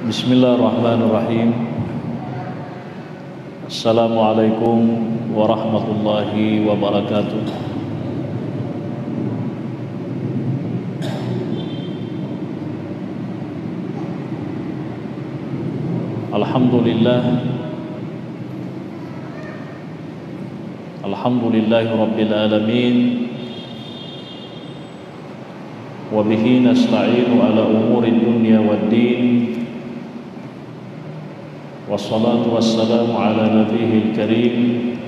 Bismillahirrahmanirrahim. Assalamualaikum warahmatullahi wabarakatuh. Alhamdulillahi rabbil alamin. Wa bihi nasta'inu ala umuri dunya waddin. Wassalatu wassalamu ala nabiyil karim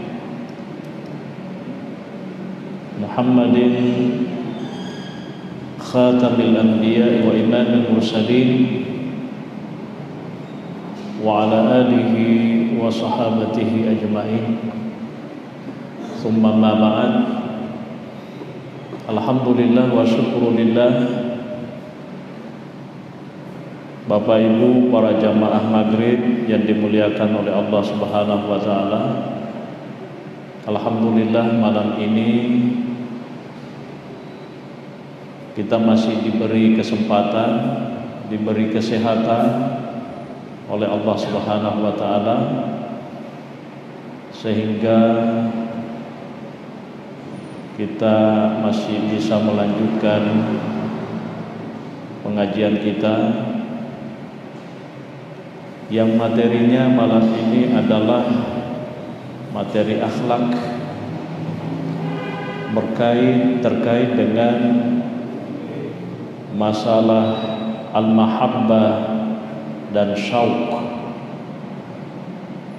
Muhammadin khatamil anbiya wa imamil mursalin wa ala alihi wa sahabatihi ajma'in. Thumma ma ba'd. Alhamdulillah wa syukurillah. Bapak Ibu para jamaah maghrib yang dimuliakan oleh Allah Subhanahu wa taala. Alhamdulillah malam ini kita masih diberi kesempatan, diberi kesehatan oleh Allah Subhanahu wa taala sehingga kita masih bisa melanjutkan pengajian kita yang materinya malam ini adalah materi akhlak terkait dengan masalah al-mahabbah dan syauq,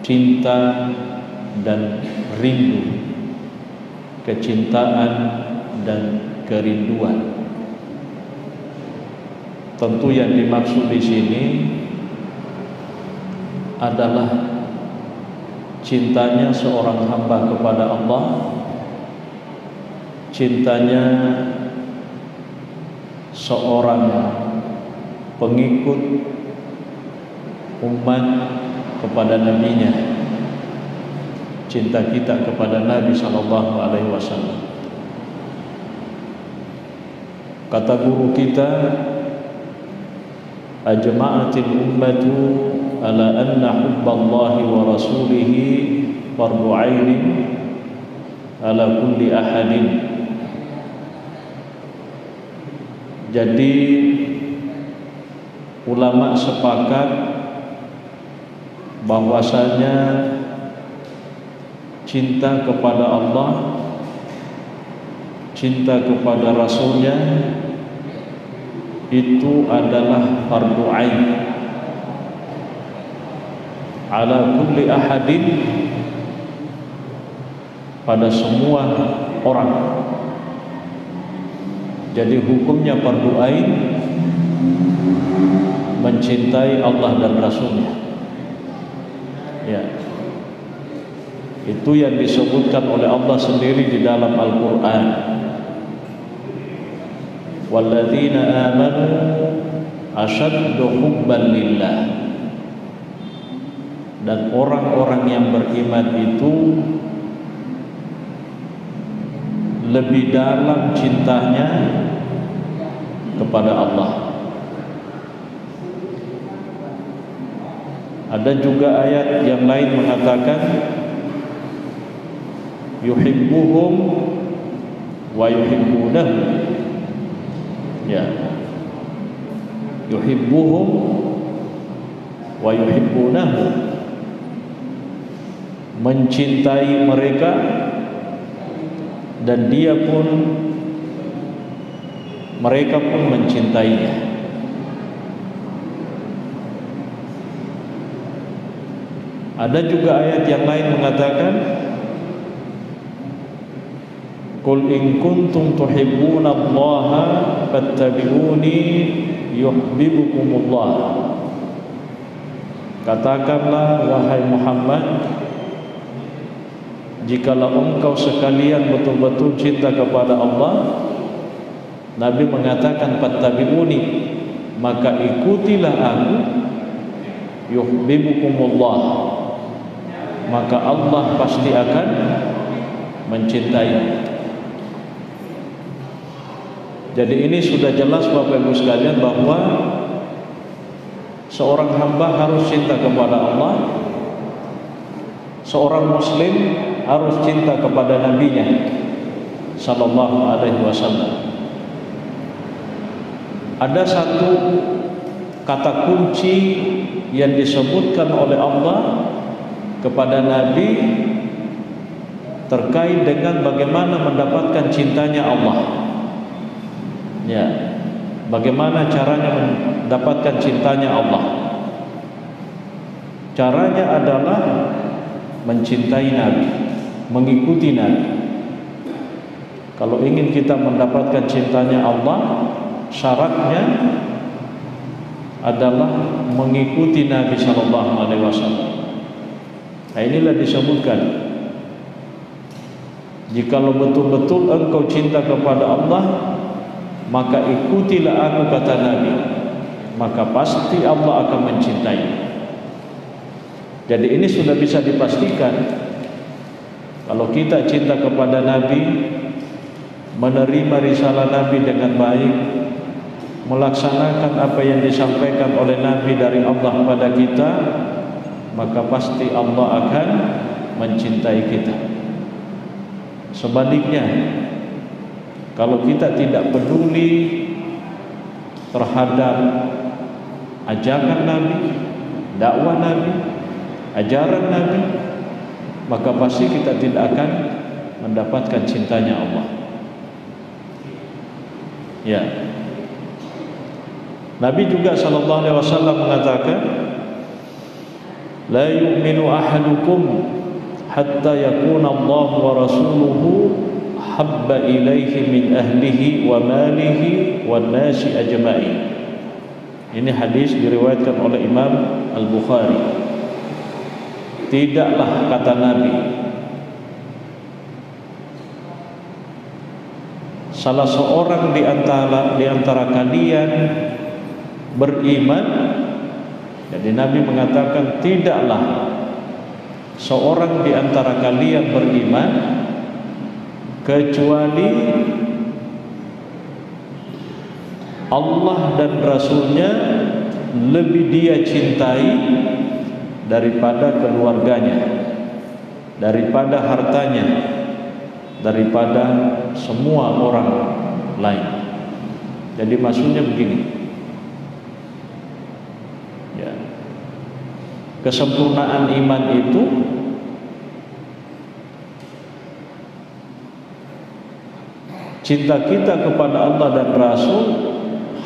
cinta dan rindu, kecintaan dan kerinduan. Tentu yang dimaksud di sini adalah cintanya seorang hamba kepada Allah, cintanya seorang pengikut umat kepada nabinya, cinta kita kepada Nabi sallallahu alaihi wasallam. Kata guru kita, ajma'atil ummatu ala anna hubballahi wa rasulihi fardu 'ainin ala kulli ahadin. Jadi ulama sepakat bahwasanya cinta kepada Allah, cinta kepada Rasulnya itu adalah fardu 'ain ala kulli ahadin, pada semua orang. Jadi hukumnya fardu 'ain mencintai Allah dan Rasulnya. Ya, itu yang disebutkan oleh Allah sendiri di dalam Al-Quran. Walladzina amanu asyaddu hubban lillah. Dan orang-orang yang beriman itu lebih dalam cintanya kepada Allah. Ada juga ayat yang lain mengatakan yuhibbuhum wa yuhibbunahu. Ya, yuhibbuhum wa yuhibbunahu, mencintai mereka dan mereka pun mencintainya. Ada juga ayat yang lain mengatakan qul in kuntum tuhibbunallaha fattabi'uni yuhibbukumullah. Katakanlah wahai Muhammad, jikalau engkau sekalian betul-betul cinta kepada Allah, Nabi mengatakan fattabi'uni, maka ikutilah aku, yuhibbukumullah, maka Allah pasti akan mencintai. Jadi ini sudah jelas Bapak Ibu sekalian bahwa seorang hamba harus cinta kepada Allah, seorang muslim harus cinta kepada nabinya sallallahu alaihi wasallam. Ada satu kata kunci yang disebutkan oleh Allah kepada Nabi terkait dengan bagaimana mendapatkan cintanya Allah. Ya, bagaimana caranya mendapatkan cintanya Allah? Caranya adalah mencintai Nabi, mengikuti Nabi. Kalau ingin kita mendapatkan cintanya Allah, syaratnya adalah mengikuti Nabi sallallahu alaihi wasallam. Nah, inilah disebutkan, jikalau betul-betul engkau cinta kepada Allah, maka ikutilah aku, kata Nabi, maka pasti Allah akan mencintai. Jadi ini sudah bisa dipastikan, kalau kita cinta kepada Nabi, menerima risalah Nabi dengan baik, melaksanakan apa yang disampaikan oleh Nabi dari Allah kepada kita, maka pasti Allah akan mencintai kita. Sebaliknya, kalau kita tidak peduli terhadap ajakan Nabi, dakwah Nabi, ajaran Nabi, maka pasti kita tidak akan mendapatkan cintanya Allah. Ya, Nabi juga sallallahu alaihi wasallam mengatakan, la yu'minu ahadukum hatta yakuna Allah wa rasuluhu habba ilaihi min ahlihi wa malihi wan nasi ajma'in. Ini hadis diriwayatkan oleh Imam Al-Bukhari. Tidaklah, kata Nabi, salah seorang di antara kalian beriman. Jadi Nabi mengatakan tidaklah seorang di antara kalian beriman kecuali Allah dan Rasulnya lebih dia cintai daripada keluarganya, daripada hartanya, daripada semua orang lain. Jadi maksudnya begini, ya, kesempurnaan iman itu cinta kita kepada Allah dan Rasul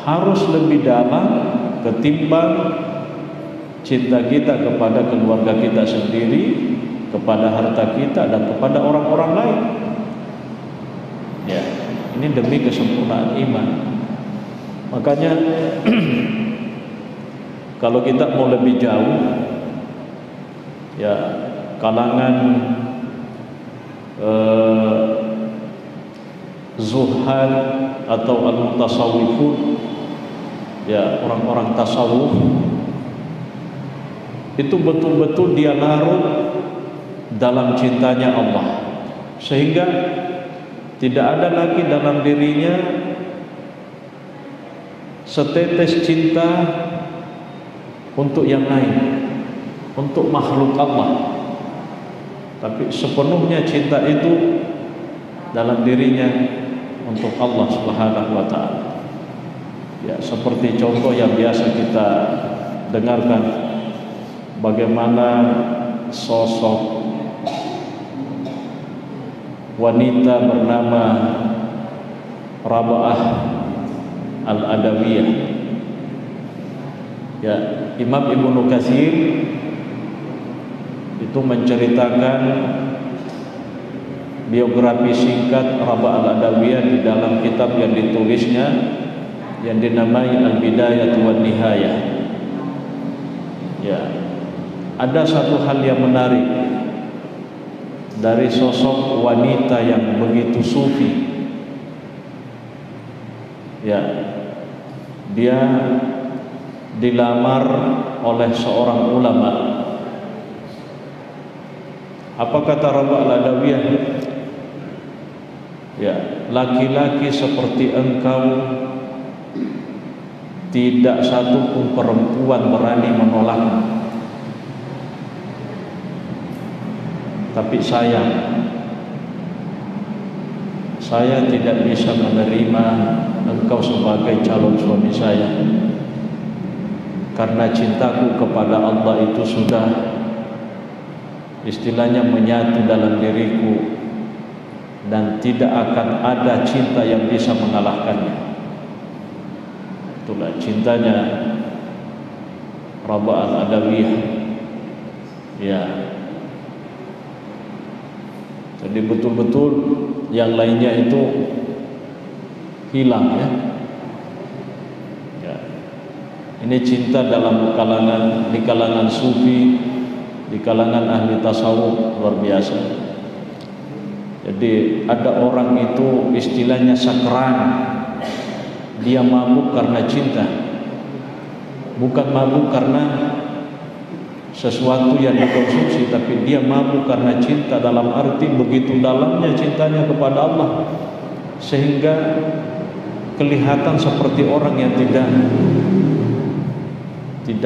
harus lebih dalam ketimbang cinta kita kepada keluarga kita sendiri, kepada harta kita, dan kepada orang-orang lain. Ya, ini demi kesempurnaan iman. Makanya kalau kita mau lebih jauh, ya, kalangan zuhad atau al-mutasawwifun, ya, orang-orang tasawuf, itu betul-betul dia larut dalam cintanya Allah, sehingga tidak ada lagi dalam dirinya setetes cinta untuk yang lain, untuk makhluk Allah, tapi sepenuhnya cinta itu dalam dirinya untuk Allah Subhanahu wa taala. Ya, seperti contoh yang biasa kita dengarkan, bagaimana sosok wanita bernama Raba'ah Al-Adawiyah. Ya, Imam Ibnu Katsir itu menceritakan biografi singkat Raba'ah Al-Adawiyah di dalam kitab yang ditulisnya yang dinamai Al-Bidayah wan Nihayah. Ya, ada satu hal yang menarik dari sosok wanita yang begitu sufi. Ya, dia dilamar oleh seorang ulama. Apa kata Raba'ah Al-Adawiyah? Ya, laki-laki seperti engkau tidak satu pun perempuan berani menolaknya. Tapi saya tidak bisa menerima engkau sebagai calon suami saya, karena cintaku kepada Allah itu sudah istilahnya menyatu dalam diriku, dan tidak akan ada cinta yang bisa mengalahkannya. Itulah cintanya Rabah al-Adawiyah. Ya. Jadi betul-betul yang lainnya itu hilang, ya. Ya. Ini cinta dalam di kalangan sufi, di kalangan ahli tasawuf luar biasa. Jadi ada orang itu istilahnya sakran, dia mabuk karena cinta, bukan mabuk karena sesuatu yang dikonsumsi, tapi dia mabuk karena cinta, dalam arti begitu dalamnya cintanya kepada Allah sehingga kelihatan seperti orang yang tidak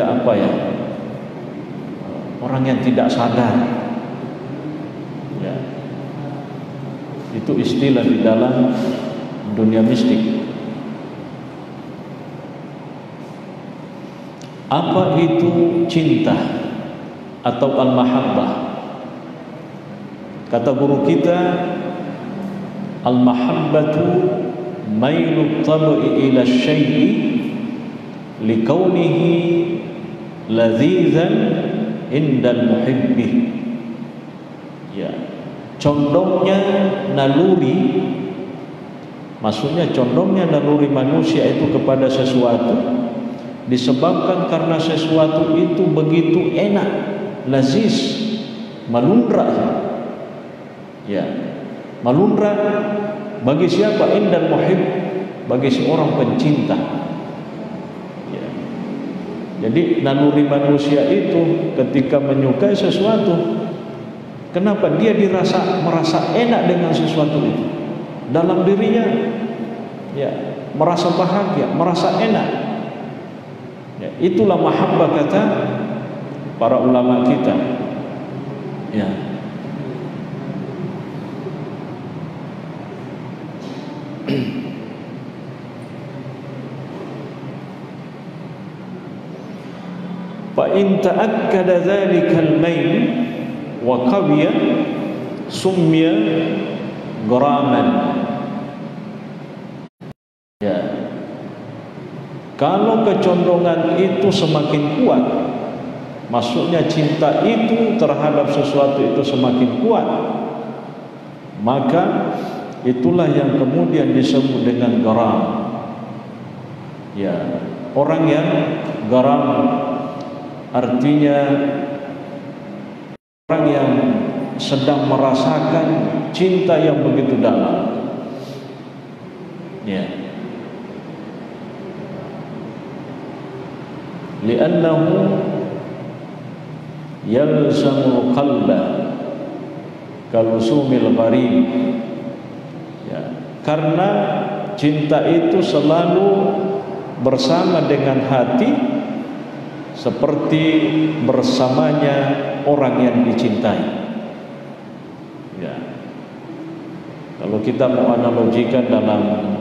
apa ya, orang yang tidak sadar. Ya. Itu istilah di dalam dunia mistik. Apa itu cinta atau al-mahabbah? Kata guru kita, al-mahabbatu mailu tabi'i ila syai'i likaunihi ladzizan indal muhibbi. Ya, condongnya naluri, maksudnya condongnya naluri manusia itu kepada sesuatu disebabkan karena sesuatu itu begitu enak, lazis, malundra. Ya, malundra bagi siapa? Indal muhib, bagi seorang pencinta. Ya. Jadi naluri manusia itu ketika menyukai sesuatu, kenapa dia merasa enak dengan sesuatu itu dalam dirinya? Ya, merasa bahagia, merasa enak. Ya, itulah mahabbah kata para ulama kita. Ya. Fa in ta'akkada dzalikal mail wa qawiya summiya gharaman. Ya. Kalau kecondongan itu semakin kuat, maksudnya cinta itu terhadap sesuatu itu semakin kuat, maka itulah yang kemudian disebut dengan garam. Ya, orang yang garam artinya orang yang sedang merasakan cinta yang begitu dalam. Ya. Li'annahu yalzamul qalba kalusumil gharib. Ya, karena cinta itu selalu bersama dengan hati seperti bersamanya orang yang dicintai. Ya. Kalau kita mau analogikan dalam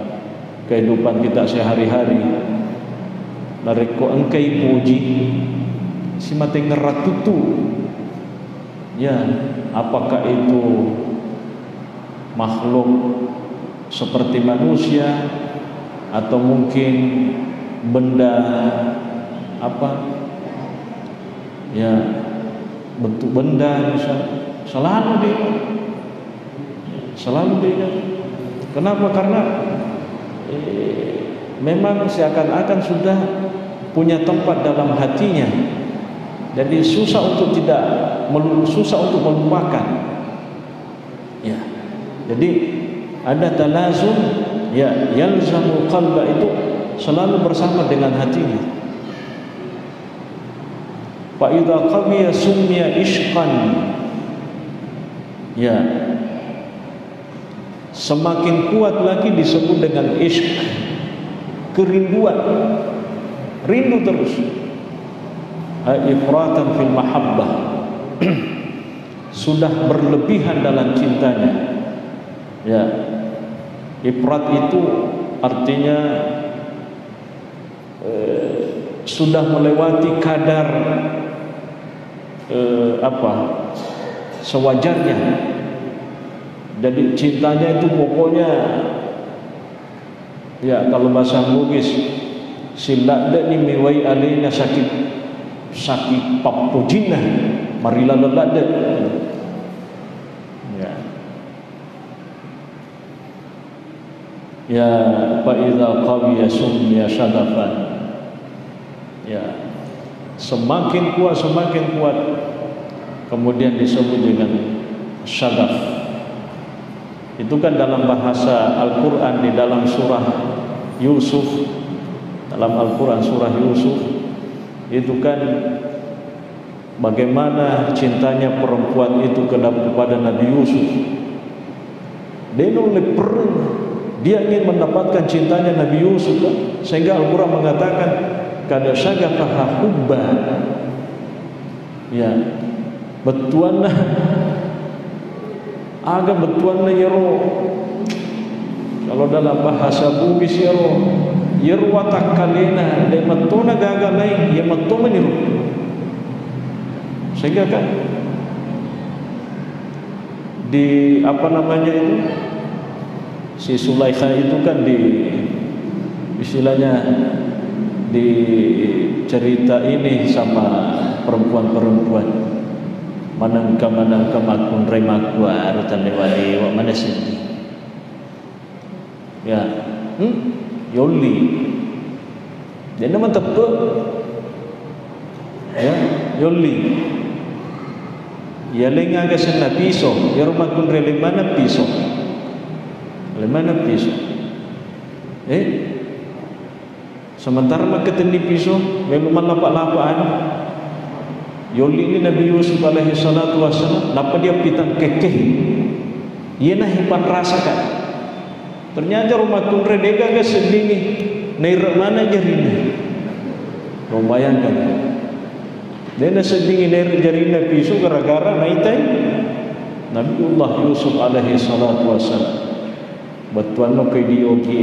kehidupan kita sehari-hari, nareko engkai puji si mate ngeratutu. Ya, apakah itu makhluk seperti manusia atau mungkin benda apa? Ya, bentuk benda selalu dia. Kenapa? Karena memang seakan-akan sudah punya tempat dalam hatinya. Jadi susah untuk melupakan. Ya. Jadi ada talazum, ya, yalzamul qalba itu selalu bersama dengan hatinya. Fa idza qawiya summiya ishqan. Ya. Semakin kuat lagi disebut dengan ishq, kerinduan. rindu terus. Ifratan fil mahabbah, sudah berlebihan dalam cintanya. Ya, ifrat itu artinya sudah melewati kadar sewajarnya. Jadi cintanya itu pokoknya, ya kalau bahasa Bugis, sila da ni mewai alina sakit papujina marilah lelada. Ya, ya fa idza qawiya sumya syadafan. Ya, semakin kuat kemudian disebut dengan syadaf. Itu kan dalam bahasa Al-Quran di dalam surah Yusuf, dalam Al-Quran surah Yusuf itu kan bagaimana cintanya perempuan itu kepada Nabi Yusuf. Dia ingin mendapatkan cintanya Nabi Yusuf kan? Sehingga Al-Quran mengatakan kada syagafaha hubba. Ya, betuanna aga betuanna yero. Kalau dalam bahasa Bugis yero watak kalena de matona gaga lain ya matoma niru. Sehingga kan di itu si Sulaikha itu kan di istilahnya di cerita ini sama perempuan-perempuan manangka makun remaku arutan lewali wa mana sini ya yoli dia nama tepe ya yoli ya lenga ke sana piso ya rumah kun rele mana piso sementara mak keteni piso memang lapak-lapakan yoli ini Nabi Yusuf alaihi salatu wassalam napa dia pitang kekeh ia nah hipan rasakan ternyata rumah kun redega ke sedini naik mana jarina bayangkan dia sedini naik jarina piso gara-gara naitai Nabiullah Yusuf alaihi salatu wassalam batuan no ke dioki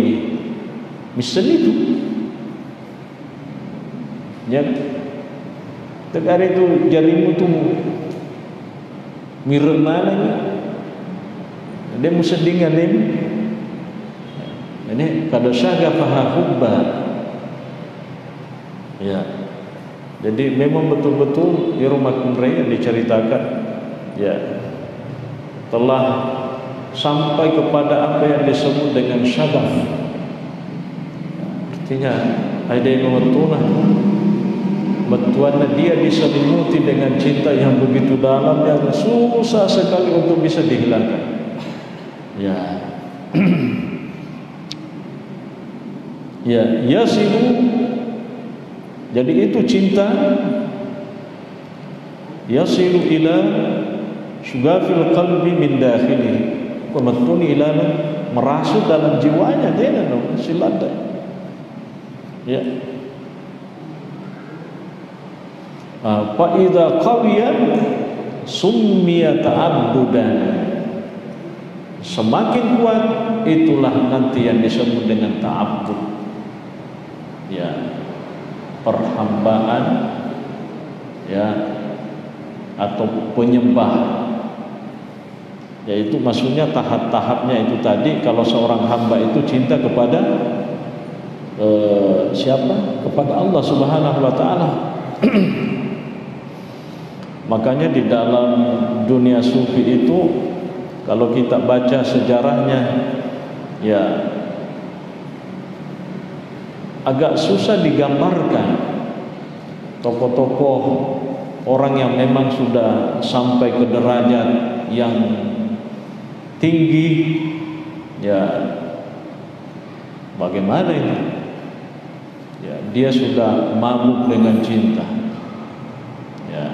misal itu ya tegar itu jarimu tu mirip mana ni dia mesti dengan ini kalau syagafaha hubba ya. Jadi memang betul-betul di rumah Kumrei yang diceritakan ya telah sampai kepada apa yang disebut dengan syagaf. Artinya ada yang mengetuna betuannya dia diselimuti dengan cinta yang begitu dalam yang susah sekali untuk bisa dihilangkan. Ya. Ya, yasilu. Jadi itu cinta yasilu ila syugafil qalbi min dakhilihi. Kemetuni ila merasuk dalam jiwanya dia silada. Ya. Fa idza qawiya summiya ta'abbudan. Semakin kuat itulah nanti yang disebut dengan ta'abbud. Ya, perhambaan ya atau penyembah. Yaitu maksudnya tahap-tahapnya itu tadi kalau seorang hamba itu cinta kepada siapa? Kepada Allah Subhanahu wa taala. Makanya di dalam dunia sufi itu kalau kita baca sejarahnya ya agak susah digambarkan tokoh-tokoh orang yang memang sudah sampai ke derajat yang tinggi ya bagaimana ini ya dia sudah mabuk dengan cinta ya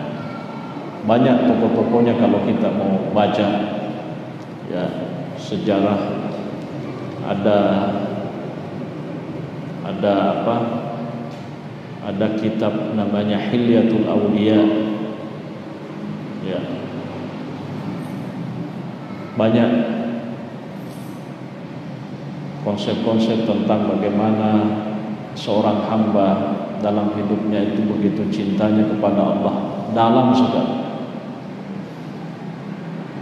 banyak tokoh-tokohnya kalau kita mau baca ya sejarah ada apa Ada kitab namanya Hilyatul Awliya. Ya. Banyak konsep-konsep tentang bagaimana seorang hamba dalam hidupnya itu begitu cintanya kepada Allah, dalam sekali.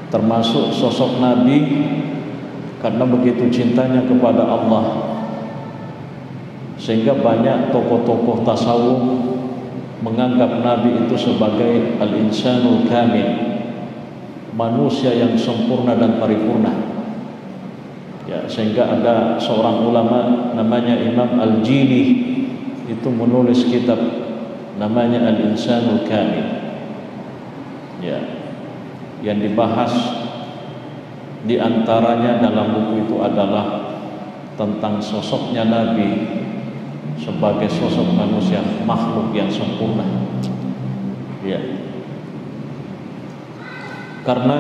Termasuk sosok Nabi, karena begitu cintanya kepada Allah, sehingga banyak tokoh-tokoh tasawuf menganggap Nabi itu sebagai al-insanul kamil, manusia yang sempurna dan paripurna. Ya, sehingga ada seorang ulama namanya Imam Al-Jili, itu menulis kitab namanya Al-Insanul Kamil. Ya, yang dibahas di antaranya dalam buku itu adalah tentang sosoknya Nabi sebagai sosok manusia, makhluk yang sempurna. Ya. Karena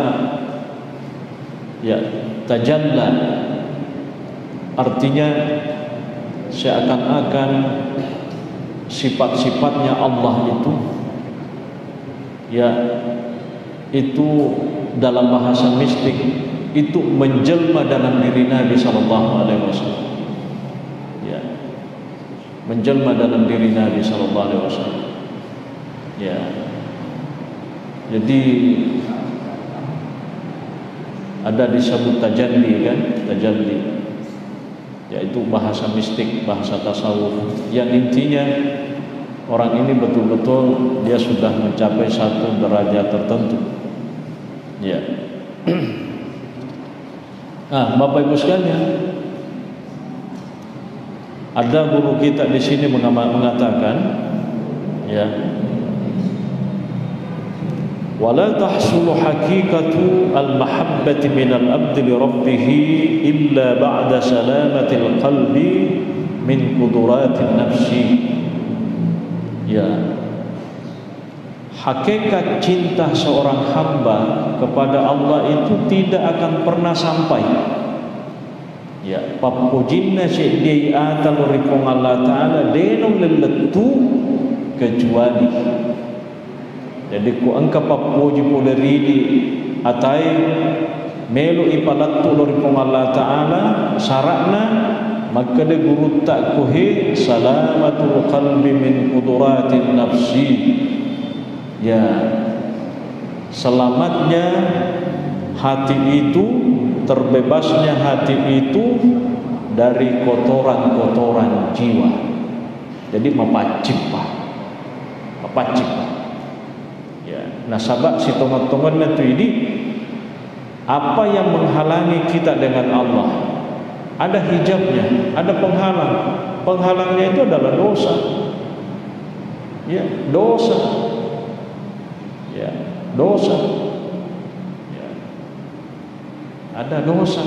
ya tajalla artinya seakan-akan sifat-sifatnya Allah itu ya itu dalam bahasa mistik itu menjelma dalam diri Nabi sallallahu alaihi wasallam. Ya. Menjelma dalam diri Nabi sallallahu alaihi wasallam. Ya. Jadi ada disebut tajalli kan, tajalli. Yaitu bahasa mistik, bahasa tasawuf yang intinya orang ini betul-betul dia sudah mencapai satu derajat tertentu. Ya. Bapak Ibu sekalian, ada guru kita di sini mengatakan, ya, wala tahsulu haqiqatu al-mahabbati minal abdi li rabbih illa ba'da salamatil qalbi min quduratin nafsi. Ya, hakikat cinta seorang hamba kepada Allah itu tidak akan pernah sampai. Ya, papujinna syedi atal ripong Allah Ta'ala denong leletu kecuali. Jadi ku angka papuji puleridi atai melu ipalattu ripong Allah Ta'ala sarakna maka de guru tak kuhe salamatul qalbi min quduratin nafsi. Ya, selamatnya hati itu, terbebasnya hati itu dari kotoran-kotoran jiwa. Jadi mapacip. Ya, nah sabab si tongan-tongan itu ini apa yang menghalangi kita dengan Allah? Ada hijabnya, ada penghalang. Penghalangnya itu adalah dosa. Ya, dosa. Ya, dosa. Ya. Ada dosa.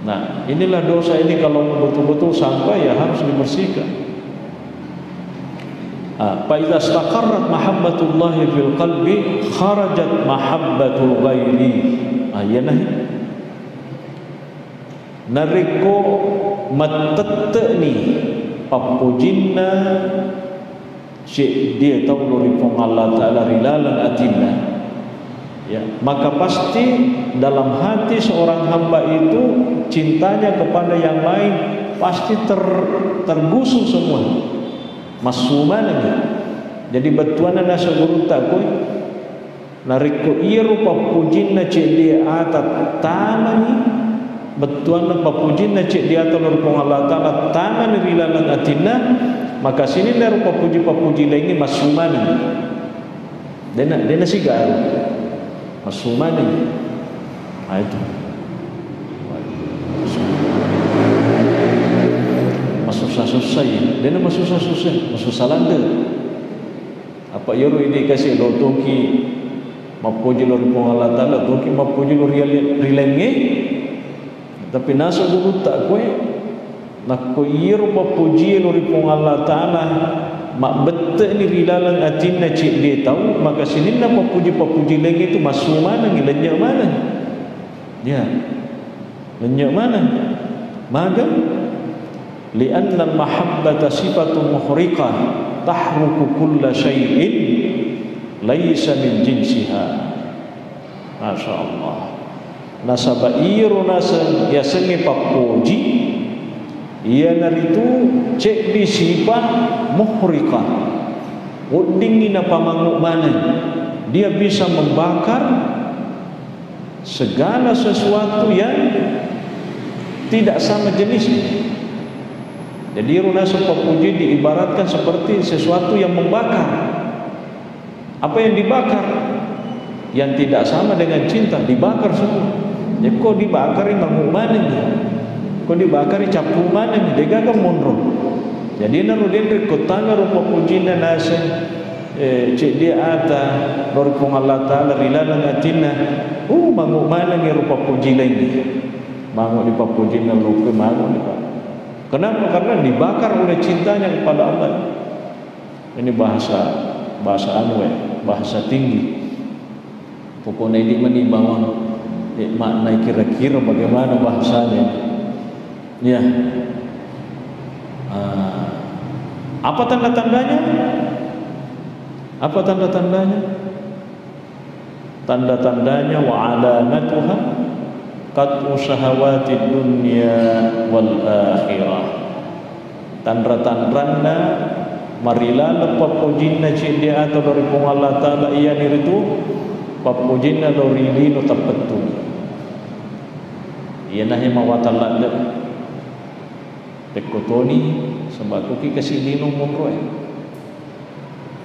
Nah, inilah dosa ini kalau betul-betul sampai ya harus dibersihkan. Fa idza istaqarrat mahabbatullahi fil qalbi kharajat mahabbatul ghairi. Ayanah nariko matetni papujinna syek dia tahu loripong Allah Ta'ala rilalan atina. Ya, maka pasti dalam hati seorang hamba itu cintanya kepada yang lain pasti tergusung semua masuman lagi. Jadi betuana nasa guru takoi nariko iru papujinna cek dia atat tamani betuana papujinna cek dia atat loripong Allah Ta'ala tamani rilalan atina. Maka sini dari papuji-papuji lainnya masumani. Dena sigar masumani. Nah itu. Masusah-susah ya. Dena masusah-susah, masusah-landa. Apa yoro ini kasih lo toki mapuji lo ripong Allah Ta'ala, toki mapuji lo rilenge. Tapi nasa dulu tak kue nak koiro papuji lo ripong Allah Ta'ala mak bette ni rilalan atinna cik dia tahu maka sini na papuji lagi itu masuk mana ni lenyak mana ya lenyak mana magam li'anna al-mahabbata sifatun muhriqah tahruku kulla syai'in laisa min jinsiha. Masya Allah. Nasaba iru nasa ya sengi papoji ia naritu cek di sifat muhriqah udingin apa manguk mana dia bisa membakar segala sesuatu yang tidak sama jenisnya. Jadi runasa papuji diibaratkan seperti sesuatu yang membakar. Apa yang dibakar? Yang tidak sama dengan cinta dibakar semua. Ya kok dibakar manguk mana ni? Kok dibakar capu mana ni? Dia gak mundur. Jadi narudin rekutanga rupa pujina nasa cik dia ata norpung Allah Ta'ala rilalang atina manguk mana ni rupa puji lagi manguk di papuji na lupa manguk di pak. Kenapa? Karena dibakar oleh cintanya kepada Allah. Ini bahasa anu bahasa tinggi pokoknya ini menimbang makna kira-kira bagaimana bahasanya ya. Apa tanda-tandanya? Apa tanda-tandanya? Tanda-tandanya wa alamatuha qat'u syahawati dunya wal akhirah. Tanda-tanda marilala papujinna cindi atau dari Allah Ta'ala iya niritu papujinna dari lino tapettu. Iya nahnya mawatalla tekotoni sebab kuki kasih lino munro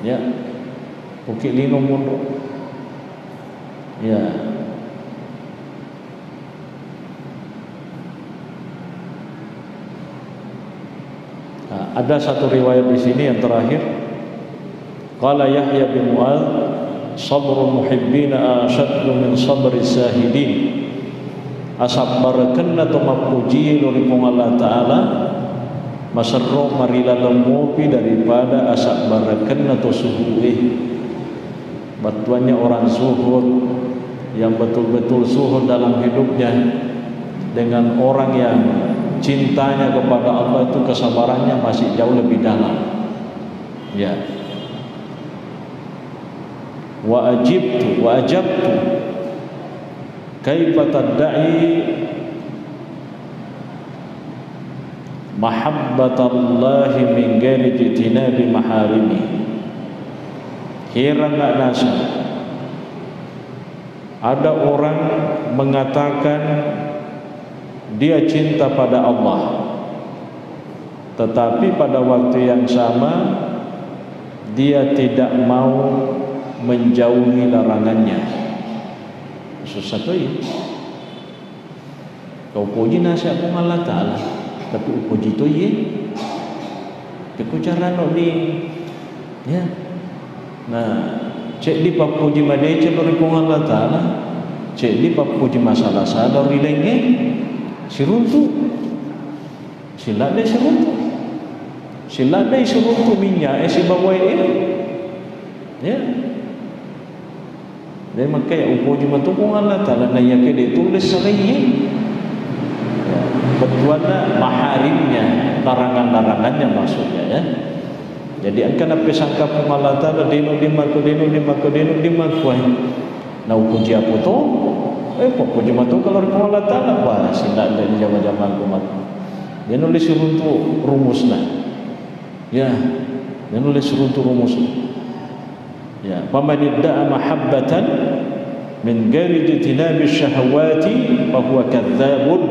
ya. Bukit lino mundur. Ya. Nah, ada satu riwayat di sini yang terakhir. Qala Yahya bin Mu'adz, sabrul muhibbina ashaddu min sabri sahidin. Asabbarkanna tumapuji oleh Allah Ta'ala masarro marila lemopi daripada asabbarkanna tu suhuih. Batuannya orang zuhud yang betul-betul zuhud dalam hidupnya dengan orang yang cintanya kepada Allah itu kesabarannya masih jauh lebih dalam. Ya. Wa ajabtu kaifa tad'i mahabbatallahi min ghairi jitinabi maharimi. Heran tak nasa ada orang mengatakan dia cinta pada Allah, tetapi pada waktu yang sama dia tidak mau menjauhi larangannya. Susah tu ya. Kau puji nasihat Allah Ta'ala, tapi puji tu ya. Kau cara nak ni, ya. Nah, cek di papuji madai celori pun Allah Ta'ala, cek di papuji masalah sadar rilenge siruntu sila dai siruntu minyak si bawai ya. Dan maka ya upuji matupung Allah Ta'ala na yake ditulis salaihi ya, betuana maharimnya, larangan-larangannya maksudnya ya. Jadi angka nape sangka pun Allah Ta'ala deno dimaku na upuji apa tu? Upuji matu kalau pun Allah Ta'ala wah sindak dari zaman-zaman kumat. Dia nulis runtuh rumusna. Ya, dia nulis runtuh rumusna. Ya, faman idda'a mahabbatan min ghairi jitinabi syahawati fa huwa kadzdzabun.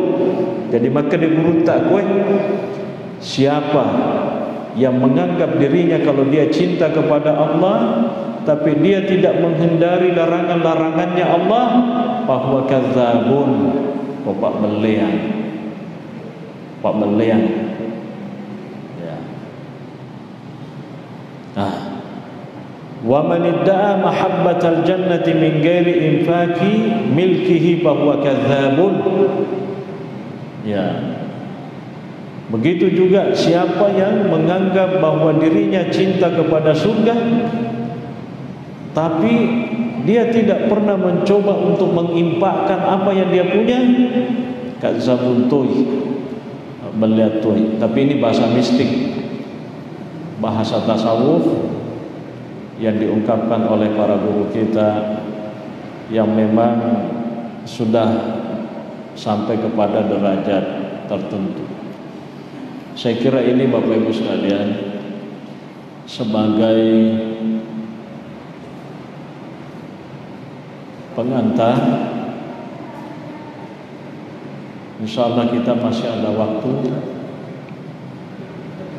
Jadi maka diberuntak kowe siapa yang menganggap dirinya kalau dia cinta kepada Allah tapi dia tidak menghindari larangan-larangannya Allah, bahwa kadzabun, bapak meleang. Ya. Wa man idda'a mahabbatal jannati min ghairi infaqi milkihi fa huwa kadzabun. Ya. Begitu juga siapa yang menganggap bahwa dirinya cinta kepada surga tapi dia tidak pernah mencoba untuk menginfakkan apa yang dia punya, kadzabun toy, melihat tuhik. Tapi ini bahasa mistik, bahasa tasawuf yang diungkapkan oleh para guru kita yang memang sudah sampai kepada derajat tertentu. Saya kira ini Bapak Ibu sekalian sebagai pengantar. Insya Allah kita masih ada waktu,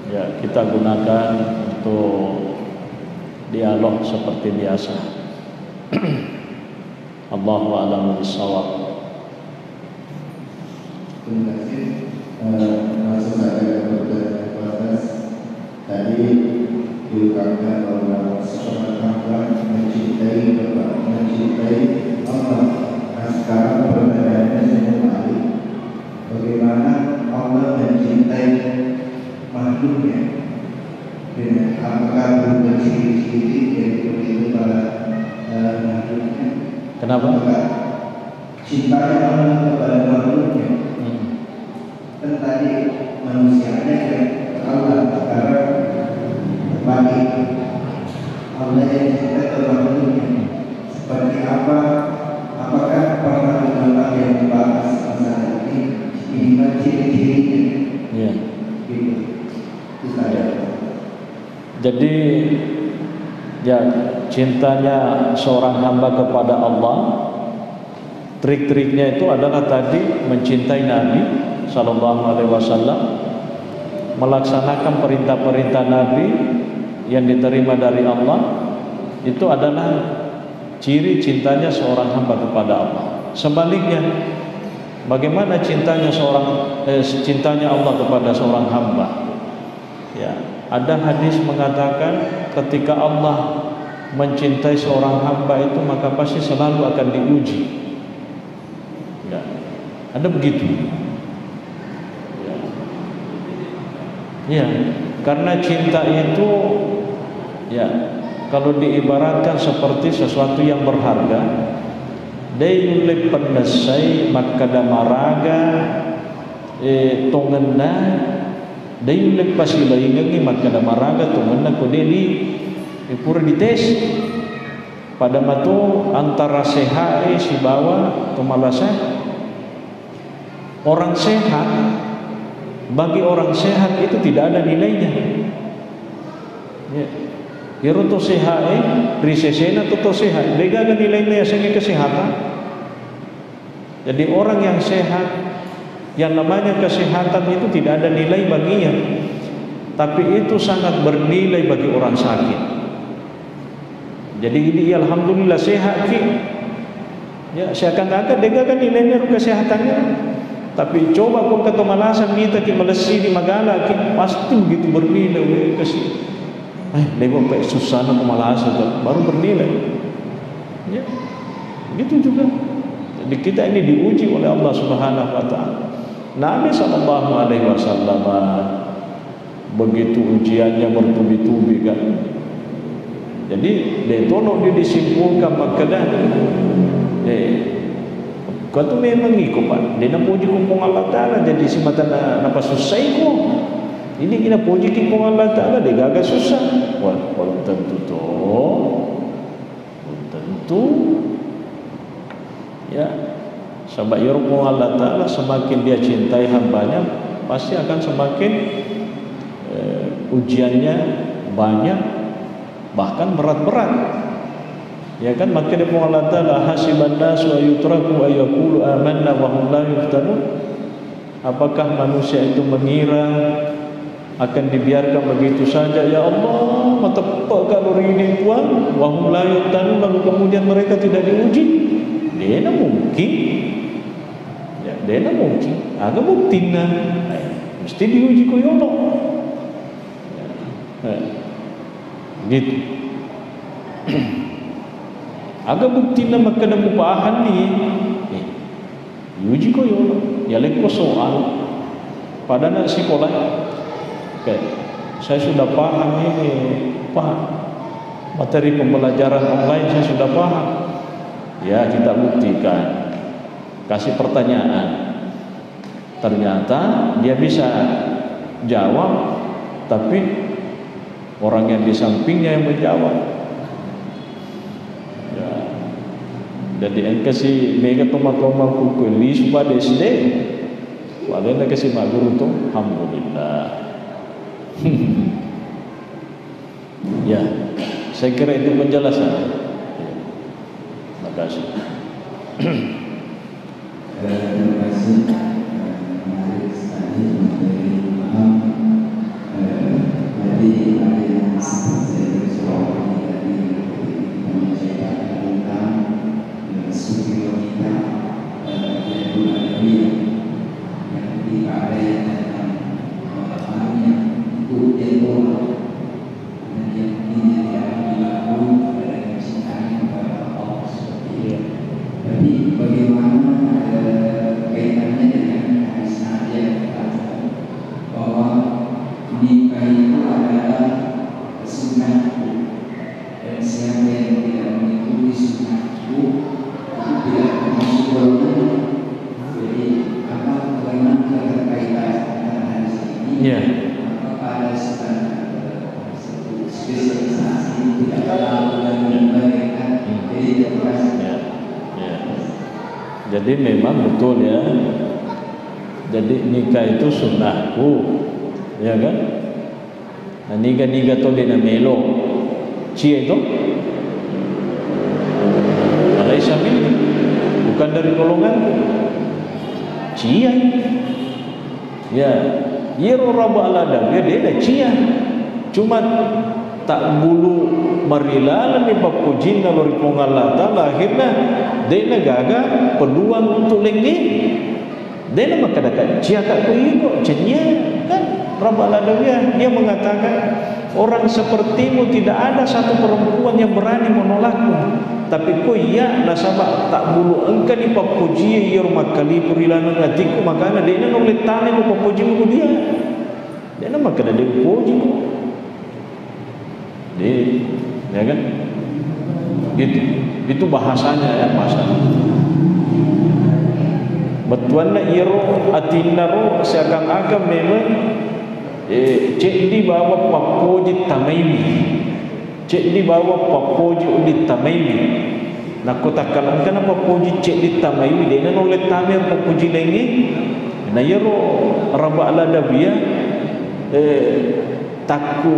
ya kita gunakan untuk dialog seperti biasa. Allahu a'lam bishawab. Terima kasih. Langsung saja kepada batas tadi diungkapkan bahwa seorang hamba mencintai Allah. Nah sekarang pertanyaannya saya kembali, bagaimana Allah mencintai makhluknya? Apakah berubah ciri-ciri yang seperti itu pada makhluknya? Kenapa? Cintanya Allah kepada makhluknya. Kan tadi manusianya yang Allah, sekarang bagi Allah yang cinta kepada makhluknya. Seperti apa? Apakah pernah ulama yang membahas masalah ini ciri-cirinya? Ya. Gitu. Itu saja. Jadi ya cintanya seorang hamba kepada Allah, trik-triknya itu adalah tadi mencintai Nabi Sallallahu Alaihi Wasallam, melaksanakan perintah-perintah Nabi yang diterima dari Allah. Itu adalah ciri cintanya seorang hamba kepada Allah. Sebaliknya, bagaimana cintanya Allah kepada seorang hamba? Ya, ada hadis mengatakan ketika Allah mencintai seorang hamba itu maka pasti selalu akan diuji. Ya, ada begitu. Ya, karena cinta itu ya kalau diibaratkan seperti sesuatu yang berharga, dayulek penasai makadamaraga tongena dayulek pasilaingangi makadamaraga tongena kodeli pura dites pada matu antara sehat si bawa kemalasan. Orang sehat, bagi orang sehat itu tidak ada nilainya. Ya. Yaro to sehat risesena to sehat. Lega ada nilainya sehingga kesehatan. Jadi orang yang sehat, yang namanya kesehatan itu tidak ada nilai baginya. Tapi itu sangat bernilai bagi orang sakit. Jadi ini alhamdulillah sehat ki. Ya, seakan-akan lega kan nilainya kesehatannya. Tapi coba kau kata malasan kita ki melesi di magala ki pasti begitu bernilai kasih. Lewat pak susah nak malasan baru bernilai. Ya, gitu juga. Jadi kita ini diuji oleh Allah Subhanahu Wa Taala. Nabi Sallallahu Alaihi Wasallam begitu ujiannya bertubi-tubi kan. Jadi detono dia disimpulkan makanan. Kau tu memang ikut pak. Dia nak puji kumpung Allah Taala jadi si mata napa susah ikut. Ini kita puji kumpung Allah Taala dia gagal susah. Wah, belum tentu tu. Belum tentu. Ya, sebab kumpung Allah Taala semakin dia cintai hambanya, pasti akan semakin ujiannya banyak, bahkan berat-berat. Ya kan, maka dia Allah Ta'ala hasiban nasu ayutraku ayakulu amanna wa hum la yuftanun. Apakah manusia itu mengira akan dibiarkan begitu saja? Ya Allah, mata kalau ini tuan wa hum la yuftanun, lalu kemudian mereka tidak diuji. Dia mungkin. Ya, dia mungkin. Agak buktinya mesti diuji ko yo. Gitu. Agak bukti nama kena mupahan ni, uji ko yo, ya leko soal pada nak sekolah. Okay. Saya sudah paham ini, materi pembelajaran online saya sudah paham. Ya kita buktikan, kasih pertanyaan. Ternyata dia bisa jawab, tapi orang yang di sampingnya yang menjawab. Ya. Jadi engkau si mega tomat-tomat kukulis pada SD, pada nak kasih maguru tu, alhamdulillah. Ya, saya kira itu penjelasan. Terima kasih. Terima kasih. Menarik sekali memberi paham. Tadi ada yang sempat saya bersoal tadi menceritakan tentang sufi wanita yang berada yang ketika ada yang datang pahamnya itu dia tolak dan dia mungkin dia berlaku pada kecintaan kepada Allah seperti itu. Tapi bagaimana kaitannya dengan hadis Nabi yang mengatakan bahwa nikah itu adalah sunnahku dan siapa yang tidak mengikuti sunnahku tidak termasuk golongan. Jadi apa bagaimana keterkaitan antara hadis ini? Apakah ada spesialisasi tidak tahu dan memberikan jadi terasa? Jadi memang betul ya. Jadi nikah itu sunnahku, ya kan? Nah, nikah tu dia melo, cia itu, alaisa minni, bukan dari golonganku, cia. Ya, yero raba alada, dia dah cia. Cuma tak bulu marilalan ni papujin na lori Allah Ta'ala akhirnya dia gaga peluang untuk lagi dia nak katakan ciakat ku itu cenya kan Rabbal Alamin. Dia mengatakan orang sepertimu tidak ada satu perempuan yang berani menolakmu, tapi ku ya nasabak tak bulu engkau ni papuji ya rumah kali purilanan hatiku, makanya dia nak oleh tanya ku papuji ku dia nak makanya dia puji ku ya kan, gitu. Itu bahasanya ya, bahasanya. Betuanna iro atinaro seakan-akan memang cek di bawah papoji tamaimi, cek di bawah papoji udi tamaimi. Nak kotakan kenapa papoji cek di tamaimi dia nak oleh tamir papoji lagi. Na iro raba aladabia takku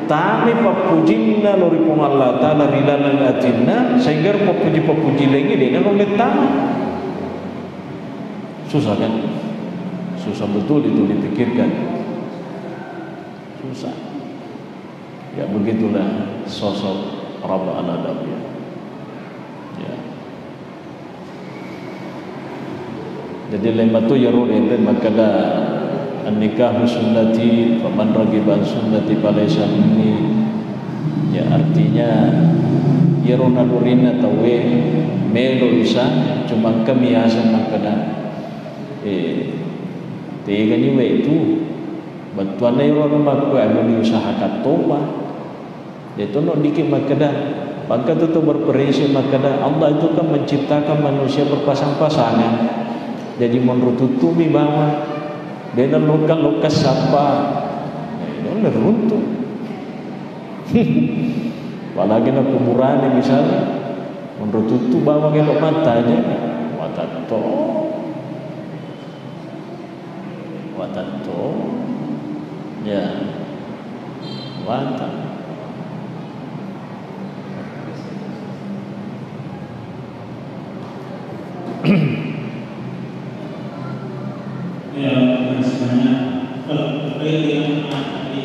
tami papujinna lori pong Allah Ta'ala rilanan atinna sehingga papuji lagi dia nak oleh tamir. Susah kan? Susah betul itu dipikirkan. Susah. Ya begitulah sosok Rabbul Alamin. Ya. Jadi lemah tu ya roh enten makala an-nikahu sunnati faman ragiba sunnati falaysa minni. Ya artinya ya roh nalurina tawe melo isa cuma kami asan makala tiga ni itu bantuan ni orang mak kami usahakan toba itu nak dikit makada maka itu berperisi makada Allah itu kan menciptakan manusia berpasang-pasangan jadi menurut tutupi bawah dia nak luka siapa itu nak runtuh apalagi nak kuburan misalnya menurut tutup bawah kelok matanya watato ya watan ya sebenarnya kalau terkait dengan tadi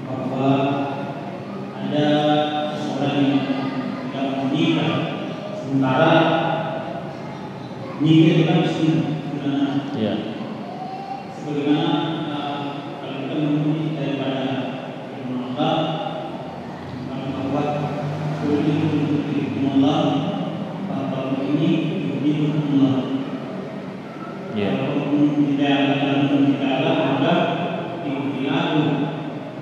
bahwa ada seorang yang menikah sementara nikah itu kan sebenarnya ya sebagaimana kalau kita mengunci daripada Allah bahwa Allah bahwa ini dihukum Allah ya tidak ada maka dihukum Allah.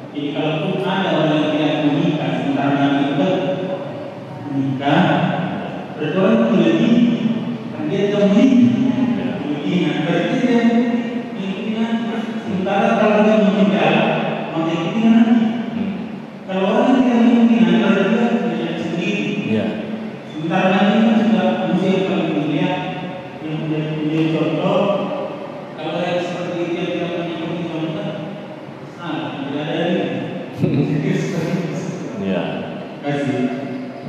Jadi kalaupun ada orang yang tidak menikah sementara itu menikah Berarti orang lebih, kan dia temui, lebih. Berarti dia mengikuti nanti. Sementara kalau dia meninggal, mengikuti nanti. Kalau orang tidak mengikuti nanti, berarti dia sendiri. Sementara nanti kan sudah manusia yang paling mulia, yang menjadi contoh. Kalau yang seperti itu yang tidak mengikuti contoh, salah, tidak ada lagi. Ya.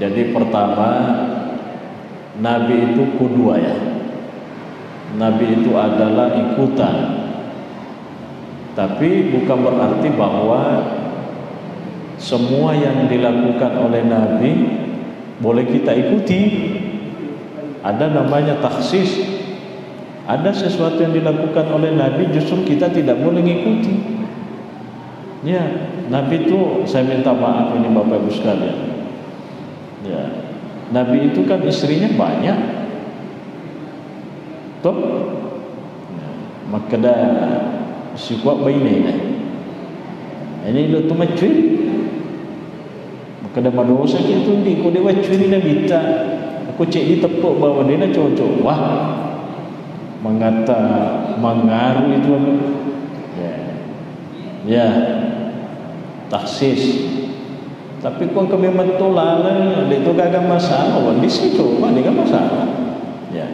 Jadi pertama, Nabi itu qudwah ya. Nabi itu adalah ikutan. Tapi bukan berarti bahwa semua yang dilakukan oleh Nabi boleh kita ikuti. Ada namanya takhsis. Ada sesuatu yang dilakukan oleh Nabi justru kita tidak boleh mengikuti. Ya, Nabi itu, saya minta maaf ini Bapak Ibu sekalian. Ya, Nabi itu kan istrinya banyak. Toh, maka dah si kuat bayi ini lo tu macam maka dah madosa gitu di ko dewa curi na bita. Aku cek di tepuk bahwa dia nak cocok. Wah, mengata mengaruh itu ya taksis. Tapi kau kami mentolah itu gak masalah. Di situ mana gak masalah. Ya.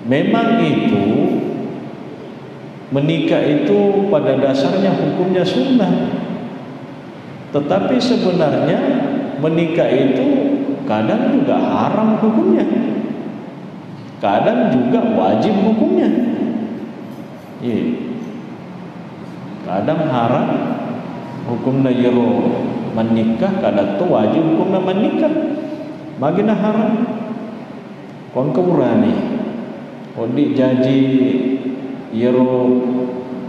Memang itu menikah itu pada dasarnya hukumnya sunnah. Tetapi sebenarnya menikah itu kadang juga haram hukumnya, kadang juga wajib hukumnya. Kadang haram hukumnya yero menikah, kadang tu wajib hukumnya menikah. Bagina haram kon keurani odi jaji yero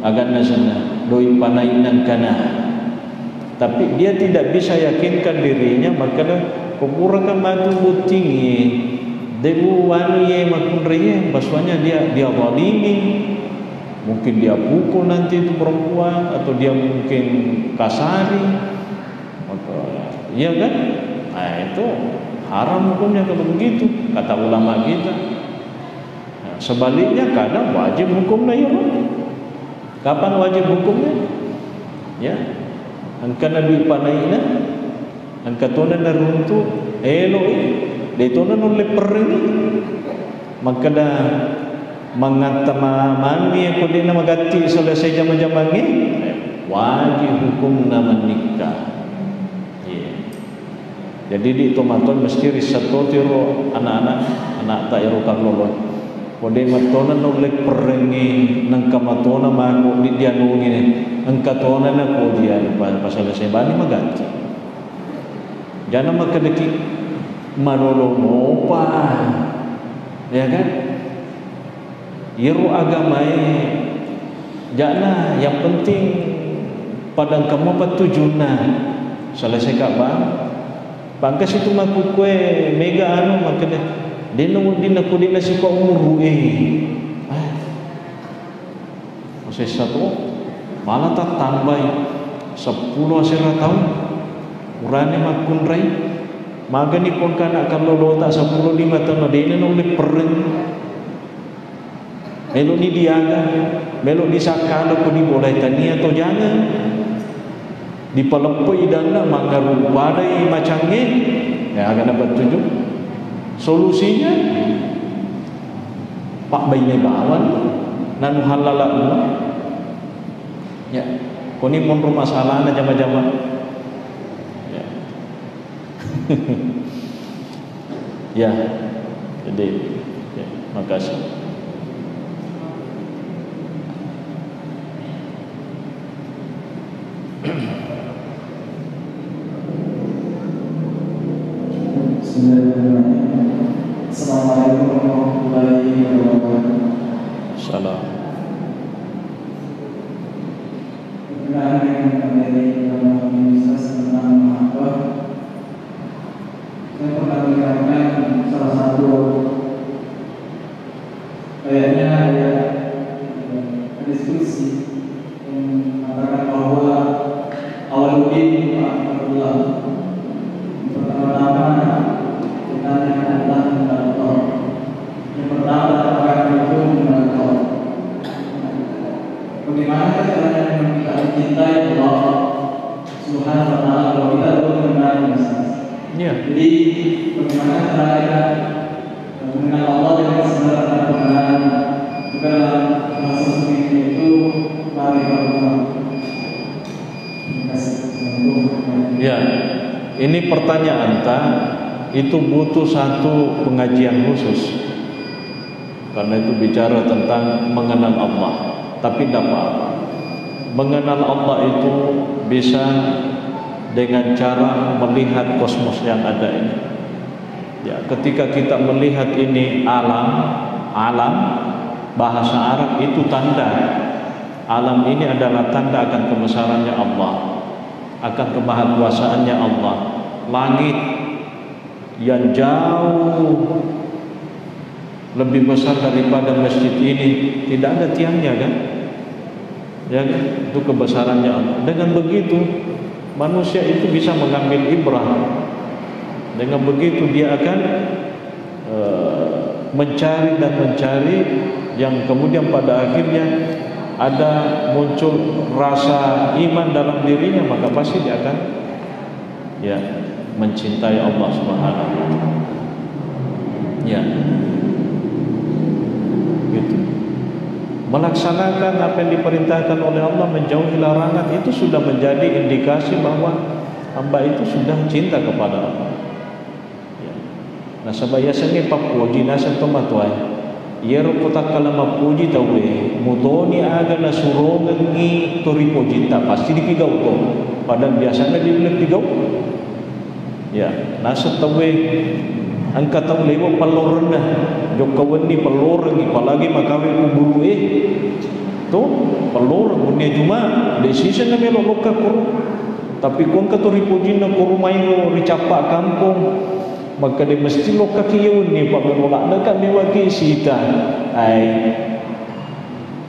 agana sana doi panainan kana, tapi dia tidak bisa yakinkan dirinya, maka kekurangan matu tinggi debu wani ye makunriye baswanya dia zalimi, mungkin dia pukul nanti itu perempuan atau dia mungkin kasari, maka iya kan? Nah itu haram hukumnya kalau begitu kata ulama kita. Sebaliknya kadang wajib hukumnya ya. Kapan wajib hukumnya? Ya, angka nabi panaina, angka tona naruntu eloi, detona oleh perni, maka dah mengatama mani aku dina magati selesai jam-jam ini wajib hukum nama nikah. Jadi di tomaton mesti risatotiro anak-anak anak tak iro kalolon. Kode matona nolek perengi nangka matona mago di dia nungin angka tona na ko dia pasal sebani maganti. Jangan makadeki manolo mopa, ya kan? Iru agamai, jangan yang penting padang kamu patujuna selesai kabar. Pangkas itu maku kue mega anu makanya. Dino dina ko dina si ko umur masih satu malah tak tambah 10 asira tahun urane makun rai magani kon kana kalau lota 15 tahun dina nolek pereng melo ni diaga melo di sakala ko di boleh tania atau jangan di pelepoi dana mangaru badai macangnya ya akan dapat tunjuk. Solusinya pak bayi bawan nanu halala ya koni mon rumah salah na jama-jama ya ya jadi ya, makasih. Assalamualaikum warahmatullahi wabarakatuh. Salam. Perkenaan yang kami dalam Universitas tentang apa? Saya pernah mendengarkan salah satu kayaknya ada diskusi yang mengatakan bahwa Awaludin Abdullah pertama bagaimana caranya kita mencintai Allah Subhanahu wa taala kalau kita belum mengenal Ya. Jadi bagaimana caranya mengenal Allah dengan sebenarnya tanpa pengenalan juga dalam bahasa suci itu ma'rifatullah. Terima kasih. Ya, ini pertanyaan itu butuh satu pengajian khusus. Karena itu bicara tentang mengenal Allah. Tapi tidak apa-apa. Mengenal Allah itu bisa dengan cara melihat kosmos yang ada ini. Ya, ketika kita melihat ini alam bahasa Arab itu tanda. Alam ini adalah tanda akan kebesarannya Allah, akan kemahakuasaannya Allah. Langit yang jauh lebih besar daripada masjid ini, tidak ada tiangnya kan? Ya, itu kebesarannya Allah. Dengan begitu manusia itu bisa mengambil ibrah. Dengan begitu dia akan mencari yang kemudian pada akhirnya ada muncul rasa iman dalam dirinya, maka pasti dia akan ya mencintai Allah Subhanahu wa taala. Ya. Gitu. Melaksanakan apa yang diperintahkan oleh Allah, menjauhi larangan, itu sudah menjadi indikasi bahwa hamba itu sudah cinta kepada Allah. Ya. Nah, sabayasanya papuji nasa tomatuai. Yero kotak kalama puji tawe mutoni aga na surongan ni tori puji tak pasti dipigau to. Padahal biasanya dia boleh pigau. Ya, nasa tawe angka tahu lewo paloran na jok kawan ni paloran ni palagi makawe kuburu to paloran punya cuma decision na melo loka kuru tapi kung katori puji na kuru mayo ricapa kampung maka dia mesti loka kiyun ni pamulak dekat mewaki sita ai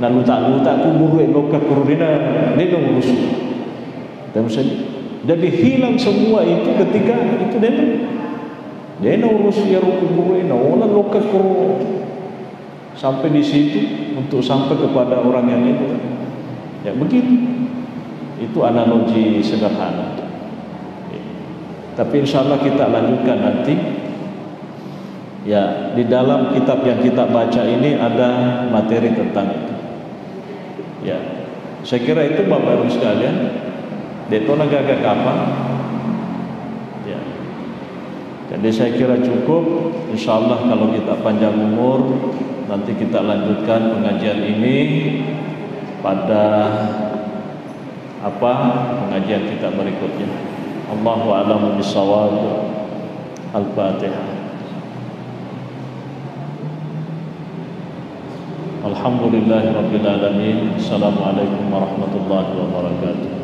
na luta kuburu loka kuru dina urus terus jadi hilang semua itu ketika itu dia urus ya kuburu ina olah loka kuru sampai di situ untuk sampai kepada orang yang itu ya begitu. Itu analogi sederhana. Tapi insya Allah kita lanjutkan nanti. Ya, di dalam kitab yang kita baca ini ada materi tentang itu. Ya, saya kira itu Bapak Ibu sekalian. Detona gagak kapan? Ya. Jadi saya kira cukup. Insya Allah kalau kita panjang umur, nanti kita lanjutkan pengajian ini pada pengajian kita berikutnya. Allahu a'lamu bissawab. Al-Fatihah. Alhamdulillahirabbil alamin. Assalamualaikum warahmatullahi wabarakatuh.